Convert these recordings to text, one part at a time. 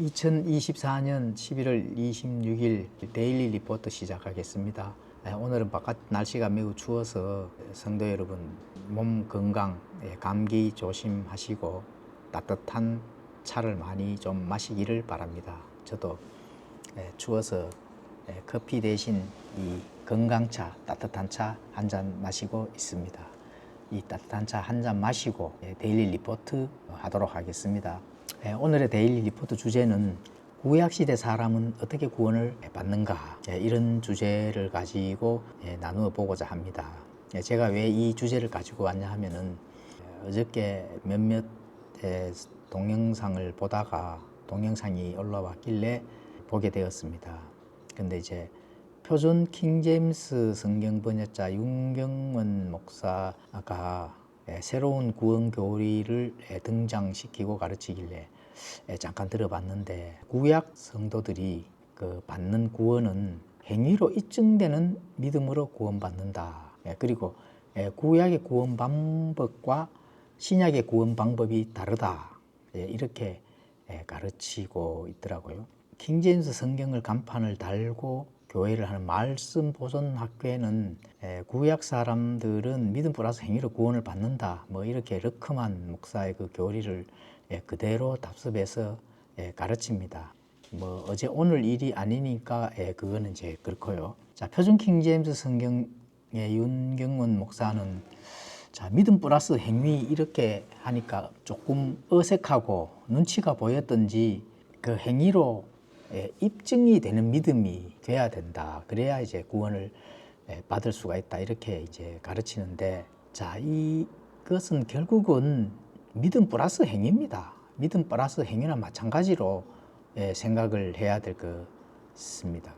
2024년 11월 26일 데일리 리포트 시작하겠습니다. 오늘은 바깥 날씨가 매우 추워서 성도 여러분 몸 건강, 감기 조심하시고 따뜻한 차를 많이 좀 마시기를 바랍니다. 저도 추워서 커피 대신 이 건강차, 따뜻한 차 한 잔 마시고 있습니다. 이 따뜻한 차 한 잔 마시고 데일리 리포트 하도록 하겠습니다. 오늘의 데일리 리포트 주제는 구약시대 사람은 어떻게 구원을 받는가, 이런 주제를 가지고 나누어 보고자 합니다. 제가 왜 이 주제를 가지고 왔냐 하면은 어저께 몇몇 동영상을 보다가 동영상이 올라왔길래 보게 되었습니다. 근데 이제 표준 킹제임스 성경 번역자 윤경원 목사가 새로운 구원 교리를 등장시키고 가르치길래 잠깐 들어봤는데, 구약 성도들이 받는 구원은 행위로 입증되는 믿음으로 구원받는다. 그리고 구약의 구원 방법과 신약의 구원 방법이 다르다. 이렇게 가르치고 있더라고요. 킹제임스 성경을 간판을 달고 교회를 하는 말씀 보존 학교에는 구약 사람들은 믿음 플러스 행위로 구원을 받는다, 뭐 이렇게 르크만 목사의 그 교리를 그대로 답습해서 가르칩니다. 뭐 어제 오늘 일이 아니니까 그거는 이제 그렇고요. 자, 표준 킹제임스 성경의 윤경원 목사는 믿음 플러스 행위 이렇게 하니까 조금 어색하고 눈치가 보였던지 그 행위로 입증이 되는 믿음이 돼야 된다. 그래야 이제 구원을 받을 수가 있다. 이렇게 이제 가르치는데, 자, 이것은 결국은 믿음 플러스 행위입니다. 믿음 플러스 행위나 마찬가지로 생각을 해야 될 것 같습니다.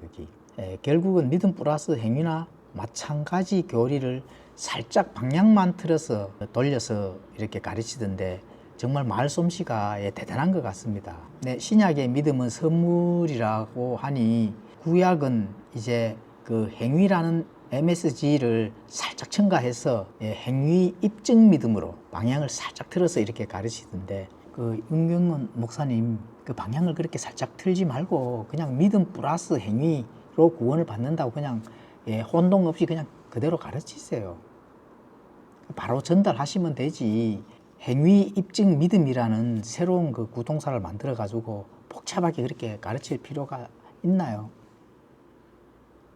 결국은 믿음 플러스 행위나 마찬가지 교리를 살짝 방향만 틀어서 돌려서 이렇게 가르치던데 정말 말솜씨가 대단한 것 같습니다. 신약의 믿음은 선물이라고 하니 구약은 이제 그 행위라는 MSG를 살짝 첨가해서 행위 입증 믿음으로 방향을 살짝 틀어서 이렇게 가르치던데, 그 윤경원 목사님 그 방향을 그렇게 살짝 틀지 말고 그냥 믿음 플러스 행위로 구원을 받는다고 그냥 혼동 없이 그냥 그대로 가르치세요. 바로 전달하시면 되지. 행위 입증 믿음이라는 새로운 그 구동사를 만들어 가지고 복잡하게 그렇게 가르칠 필요가 있나요?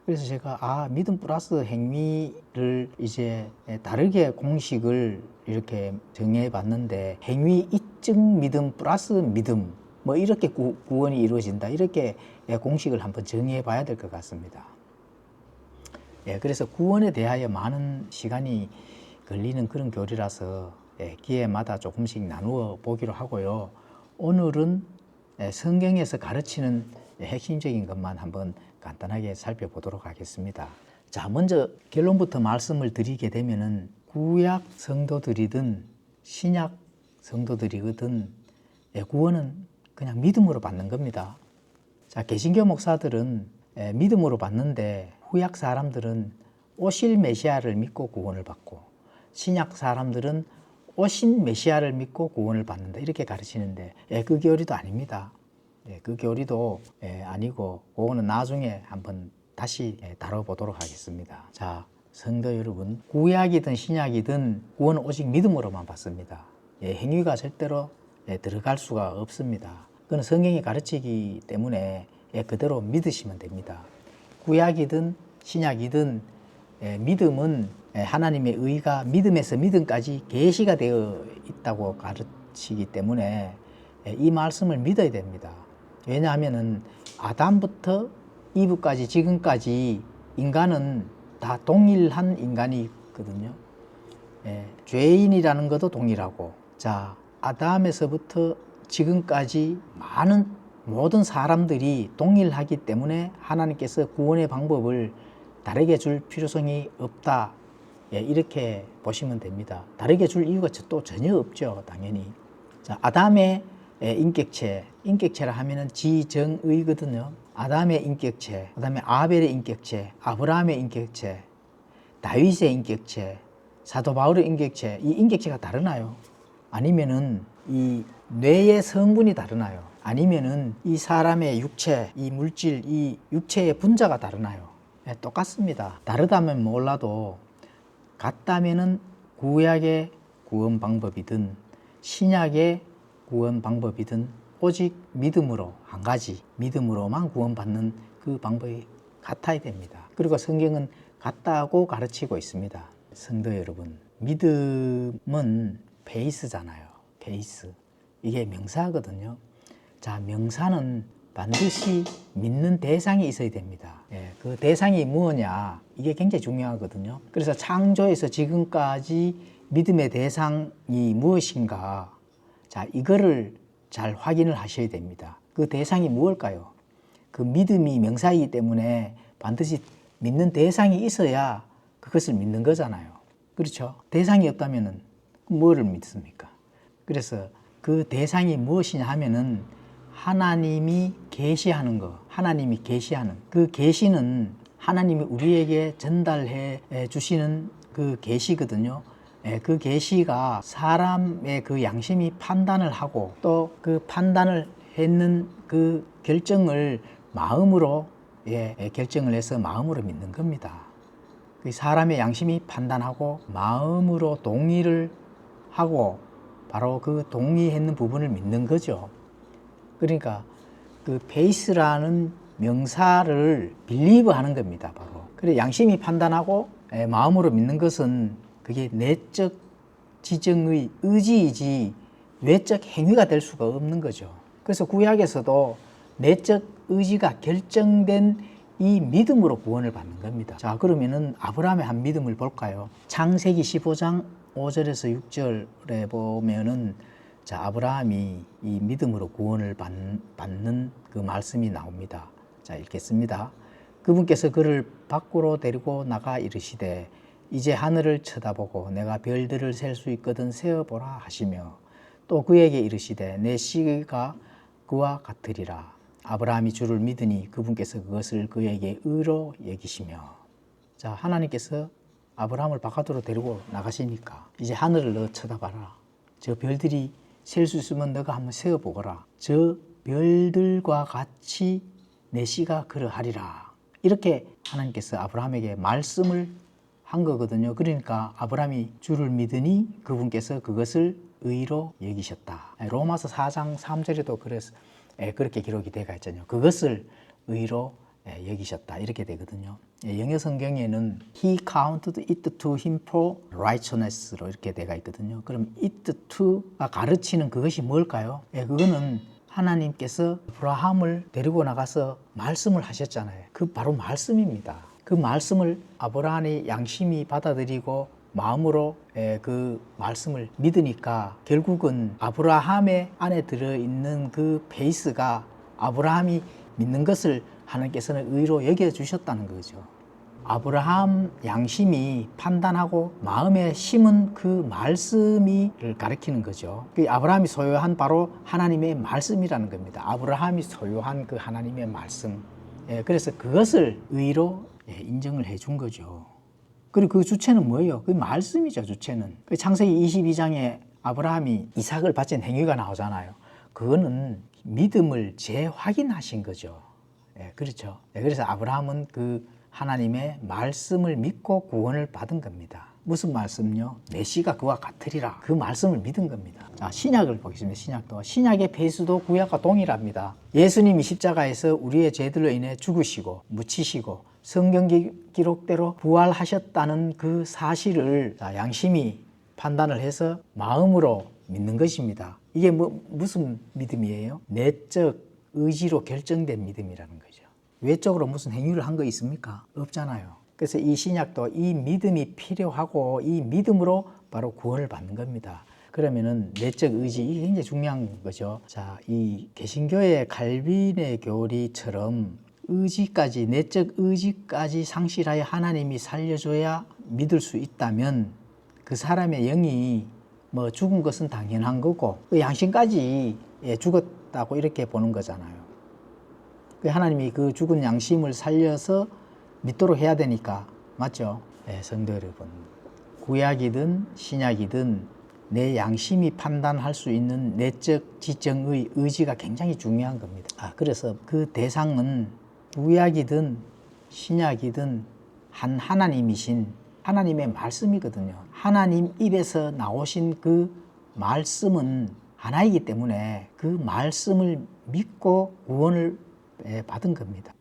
그래서 제가 믿음 플러스 행위를 이제 다르게 공식을 이렇게 정해 봤는데, 행위 입증 믿음 플러스 믿음 뭐 이렇게 구원이 이루어진다, 이렇게 공식을 한번 정해 봐야 될 것 같습니다. 그래서 구원에 대하여 많은 시간이 걸리는 그런 교리라서 기회마다 조금씩 나누어 보기로 하고요. 오늘은 성경에서 가르치는 핵심적인 것만 한번 간단하게 살펴보도록 하겠습니다. 자, 먼저 결론부터 말씀을 드리게 되면은 구약 성도들이든 신약 성도들이든 구원은 그냥 믿음으로 받는 겁니다. 자, 개신교 목사들은 믿음으로 받는데, 구약 사람들은 오실 메시아를 믿고 구원을 받고, 신약 사람들은 오신 메시아를 믿고 구원을 받는다, 이렇게 가르치는데 그 교리도 아닙니다. 그 교리도 아니고, 그거는 나중에 한번 다시 다뤄보도록 하겠습니다. 자, 성도 여러분, 구약이든 신약이든 구원은 오직 믿음으로만 받습니다. 행위가 절대로 들어갈 수가 없습니다. 그건 성경이 가르치기 때문에 그대로 믿으시면 됩니다. 구약이든 신약이든 믿음은 하나님의 의가 믿음에서 믿음까지 계시가 되어 있다고 가르치기 때문에 이 말씀을 믿어야 됩니다. 왜냐하면 아담부터 이브까지 지금까지 인간은 다 동일한 인간이거든요. 죄인이라는 것도 동일하고, 자, 아담에서부터 지금까지 모든 사람들이 동일하기 때문에 하나님께서 구원의 방법을 다르게 줄 필요성이 없다, 이렇게 보시면 됩니다. 다르게 줄 이유가 또 전혀 없죠, 당연히. 자, 아담의 인격체라 하면은 지정의거든요. 아담의 인격체, 그다음에 아벨의 인격체, 아브라함의 인격체, 다윗의 인격체, 사도 바울의 인격체, 이 인격체가 다르나요? 아니면은 이 뇌의 성분이 다르나요? 아니면은 이 사람의 육체, 이 물질, 이 육체의 분자가 다르나요? 똑같습니다. 다르다면 몰라도 같다면은 구약의 구원 방법이든 신약의 구원 방법이든 오직 믿음으로, 한 가지 믿음으로만 구원받는 그 방법이 같아야 됩니다. 그리고 성경은 같다고 가르치고 있습니다. 성도 여러분, 믿음은 베이스잖아요. 베이스. 이게 명사거든요. 자, 명사는 반드시 믿는 대상이 있어야 됩니다. 그 대상이 무엇냐, 이게 굉장히 중요하거든요. 그래서 창조에서 지금까지 믿음의 대상이 무엇인가, 자, 이거를 잘 확인을 하셔야 됩니다. 그 대상이 무엇일까요? 그 믿음이 명사이기 때문에 반드시 믿는 대상이 있어야 그것을 믿는 거잖아요. 그렇죠? 대상이 없다면은 뭐를 믿습니까? 그래서 그 대상이 무엇이냐 하면은 하나님이 계시하는 거, 하나님이 계시하는 그 계시는 하나님이 우리에게 전달해 주시는 그 계시거든요. 그 계시가 사람의 그 양심이 판단을 하고 또 그 판단을 했는 그 결정을 마음으로 결정을 해서 마음으로 믿는 겁니다. 사람의 양심이 판단하고 마음으로 동의를 하고 바로 그 동의했는 부분을 믿는 거죠. 그러니까 그 베이스라는 명사를 believe 하는 겁니다. 바로. 그래 양심이 판단하고 마음으로 믿는 것은 그게 내적 지정의 의지이지 외적 행위가 될 수가 없는 거죠. 그래서 구약에서도 내적 의지가 결정된 이 믿음으로 구원을 받는 겁니다. 자, 그러면은 아브라함의 한 믿음을 볼까요? 창세기 15장 5절에서 6절에 보면은 자, 아브라함이 이 믿음으로 구원을 받는 그 말씀이 나옵니다. 자, 읽겠습니다. 그분께서 그를 밖으로 데리고 나가 이르시되 이제 하늘을 쳐다보고 내가 별들을 셀 수 있거든 세어보라 하시며 또 그에게 이르시되 내 씨가 그와 같으리라. 아브라함이 주를 믿으니 그분께서 그것을 그에게 의로 여기시며. 자, 하나님께서 아브라함을 바깥으로 데리고 나가시니까 이제 하늘을 너 쳐다봐라. 저 별들이 셀 수 있으면 너가 한번 세어보거라. 저 별들과 같이 내 씨가 그러하리라. 이렇게 하나님께서 아브라함에게 말씀을 한 거거든요. 그러니까 아브라함이 주를 믿으니 그분께서 그것을 의로 여기셨다. 로마서 4장 3절에도 그렇게 기록이 되어 있잖아요. 그것을 의로 여기셨다. 이렇게 되거든요. 영어 성경에는 He counted it to him for righteousness로 이렇게 되어 있거든요. 그럼 it to가 가르치는 그것이 뭘까요? 그거는 하나님께서 아브라함을 데리고 나가서 말씀을 하셨잖아요. 그 바로 말씀입니다. 그 말씀을 아브라함의 양심이 받아들이고 마음으로 그 말씀을 믿으니까 결국은 아브라함의 안에 들어있는 그 베이스가 아브라함이 믿는 것을 하나님께서는 의로 여겨주셨다는 거죠. 아브라함 양심이 판단하고 마음에 심은 그 말씀을 가리키는 거죠. 그 아브라함이 소유한 바로 하나님의 말씀이라는 겁니다. 아브라함이 소유한 그 하나님의 말씀. 그래서 그것을 의로 인정을 해준 거죠. 그리고 그 주체는 뭐예요? 그 말씀이죠, 주체는. 그 창세기 22장에 아브라함이 이삭을 바친 행위가 나오잖아요. 그거는 믿음을 재확인하신 거죠. 그렇죠. 그래서 아브라함은 그 하나님의 말씀을 믿고 구원을 받은 겁니다. 무슨 말씀요? 내 씨가 그와 같으리라. 그 말씀을 믿은 겁니다. 자, 신약을 보겠습니다. 신약도. 신약의 베이스도 구약과 동일합니다. 예수님이 십자가에서 우리의 죄들로 인해 죽으시고 묻히시고 성경 기록대로 부활하셨다는 그 사실을 양심이 판단을 해서 마음으로 믿는 것입니다. 이게 무슨 믿음이에요? 내적 의지로 결정된 믿음이라는 거죠. 외적으로 무슨 행위를 한 거 있습니까? 없잖아요. 그래서 이 신약도 이 믿음이 필요하고 이 믿음으로 바로 구원을 받는 겁니다. 그러면은 내적 의지, 이게 굉장히 중요한 거죠. 자, 이 개신교의 칼빈의 교리처럼 의지까지, 내적 의지까지 상실하여 하나님이 살려줘야 믿을 수 있다면 그 사람의 영이 뭐 죽은 것은 당연한 거고 그 양심까지 죽었다고 이렇게 보는 거잖아요. 하나님이 그 죽은 양심을 살려서 믿도록 해야 되니까. 맞죠? 성도 여러분, 구약이든 신약이든 내 양심이 판단할 수 있는 내적 지정의 의지가 굉장히 중요한 겁니다. 그래서 그 대상은 구약이든 신약이든 한 하나님이신 하나님의 말씀이거든요. 하나님 입에서 나오신 그 말씀은 하나이기 때문에 그 말씀을 믿고 구원을 받은 겁니다.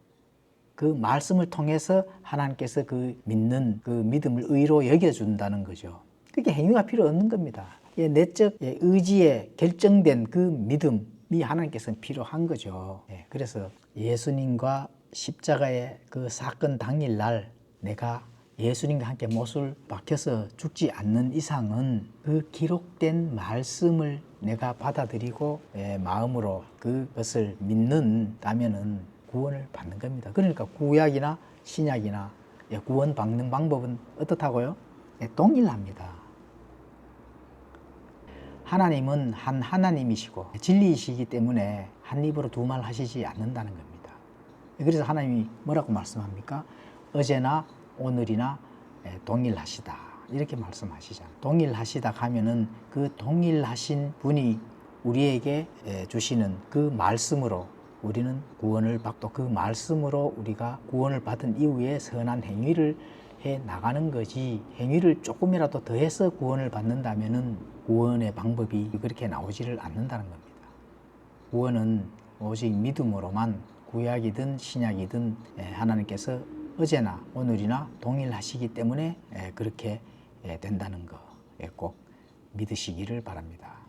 그 말씀을 통해서 하나님께서 그 믿는 그 믿음을 의로 여겨준다는 거죠. 그게 행위가 필요 없는 겁니다. 내적 의지에 결정된 그 믿음이 하나님께서는 필요한 거죠. 그래서 예수님과 십자가의 그 사건 당일날 내가 예수님과 함께 못을 박혀서 죽지 않는 이상은 그 기록된 말씀을 내가 받아들이고 마음으로 그것을 믿는다면은 구원을 받는 겁니다. 그러니까 구약이나 신약이나 구원 받는 방법은 어떻다고요? 동일합니다. 하나님은 한 하나님이시고 진리이시기 때문에 한 입으로 두 말 하시지 않는다는 겁니다. 그래서 하나님이 뭐라고 말씀합니까? 어제나 오늘이나 동일하시다 이렇게 말씀하시잖아요. 동일하시다 하면은 그 동일하신 분이 우리에게 주시는 그 말씀으로 우리는 구원을 받고 그 말씀으로 우리가 구원을 받은 이후에 선한 행위를 해 나가는 거지, 행위를 조금이라도 더해서 구원을 받는다면은 구원의 방법이 그렇게 나오지를 않는다는 겁니다. 구원은 오직 믿음으로만 구약이든 신약이든 하나님께서 어제나 오늘이나 동일하시기 때문에 그렇게 된다는 거 꼭 믿으시기를 바랍니다.